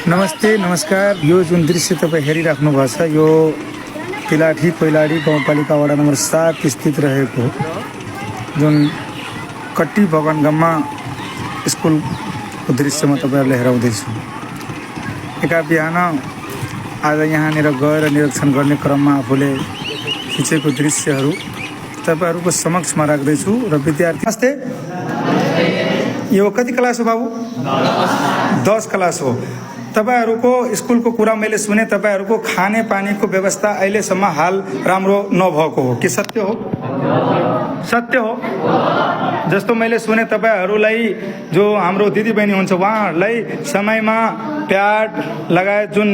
नमस्ते नमस्कार। यो जुन दृश्य तपाईँ हेरिराख्नु भएको छ यो पिलाठी कोइलाडी गाउँपालिका वडा नम्बर 7 स्थित रहेको जुन कट्टी भगवानगममा स्कुलको दृश्यमा तपाईँहरूले हेराउँदैछु। एका बिहान आज यहाँनिर गएर निरीक्षण गर्ने क्रममा आफूले खिचेको दृश्यहरू तपाईँहरूको समक्षमा राख्दैछु र विद्यार्थी नमस्ते। यो कति क्लास हो बाबु? 10 क्लास हो। तपाईहरूको स्कुलको कुरा मैले सुने, तपाईहरूको खाने पानीको व्यवस्था अहिलेसम्म हाल राम्रो नभएको हो कि सत्य हो? सत्य हो। जस्तो मैले सुने तपाईहरूलाई जो हाम्रो दिदीबहिनी हुन्छ उहाँहरूलाई समयमा प्याड लगायत जुन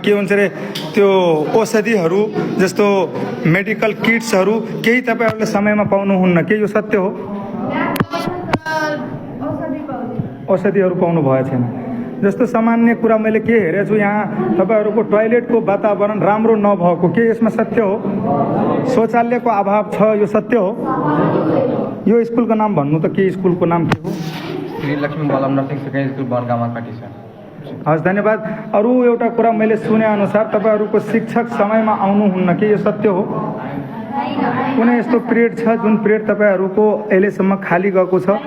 के भन्छ रे त्यो औषधिहरू जस्तो मेडिकल किट्सहरू केही तपाईहरूले समयमा पाउनुहुन्न के? यो सत्य हो? औषधिहरू पाउनु भएको छैन। जस्तो सामान्य कुरा मैले के हेरेको छु यहाँ तपाईहरूको टोयलेटको वातावरण राम्रो नभएको के यसमा सत्य हो? शौचालयको अभाव छ यो सत्य हो? यो स्कुलको नाम भन्नु त के स्कुलको नाम के हो? श्री लक्ष्मी बलम नर्सिङ सेकेन्डरी स्कुल बनगामा कटी छ। हस् धन्यवाद। अरू एउटा कुरा मैले सुने अनुसार तपाईहरूको शिक्षक समयमा आउनुहुन्न के यो सत्य हो? कुनै यस्तो पिरियड छ जुन पिरियड तपाईहरूको अहिलेसम्म खाली गएको छ?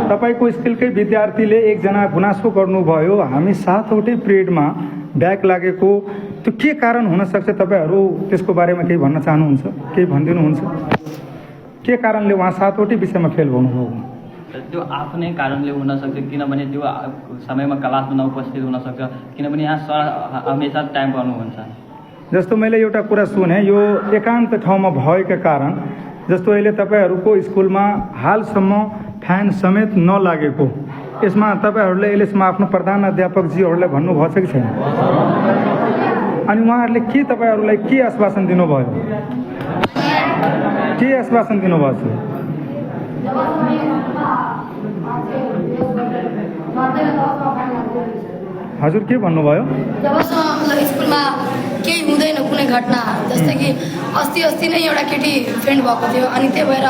तपाईको स्कुलकै विद्यार्थीले एकजना गुनासो गर्नुभयो हामी 7वटै पिरियडमा ब्याक लागेको, त्यो के कारण हुन सक्छ? तपाईहरू त्यसको बारेमा केही भन्न चाहनुहुन्छ? केही भनिदिनुहुन्छ? के कारणले उहाँ 7वटै विषयमा फेल हुनुभयो? त्यो आफ्नै कारणले हुन सक्छ, किनभने त्यो समयमा क्लासमा नउपस्थित हुन सक्छ, किनभने यहाँ सर हमेसा टाइम पाउनुहुन्छ। जस्तो मैले एउटा कुरा सुने यो एकान्त ठाउँमा भएका कारण, जस्तो अहिले तपाईहरूको स्कुलमा हालसम्म फ्यान समेत नलागेको, यसमा तपाईहरूले अहिलेसम्म आफ्नो प्रधान अध्यापकजीहरूलाई भन्नुभएको छ कि छैन? अनि उहाँहरूले के तपाईहरूलाई के आश्वासन दिनुभयो? के आश्वासन दिनुभएको छ? हजुर के भन्नुभयो? जबसम्म मतलब स्कुलमा केही हुँदैन कुनै घटना, जस्तै कि अस्ति नै एउटा केटी फेन्ट भएको थियो अनि त्यही भएर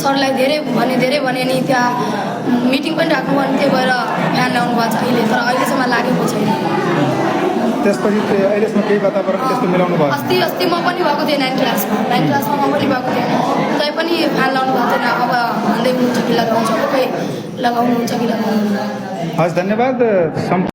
सरलाई धेरै भने नि त्यहाँ मिटिङ पनि राख्नु अनि त्यही भएर फ्यान ल्याउनु भएको छ अहिले, तर अहिलेसम्म लागेको छैन। त्यसपछि अहिलेसम्म केही वातावरण त्यस्तो मिलाउनु भयो? अस्ति म पनि भएको थिएँ 9 क्लासमा म पनि भएको थिएँ, तै पनि फ्यान लाउनु भएको थिएन। अब भन्दै हुनुहुन्छ कि लगाउँछ, खै लगाउनुहुन्छ कि लगाउनु? हस् धन्यवाद।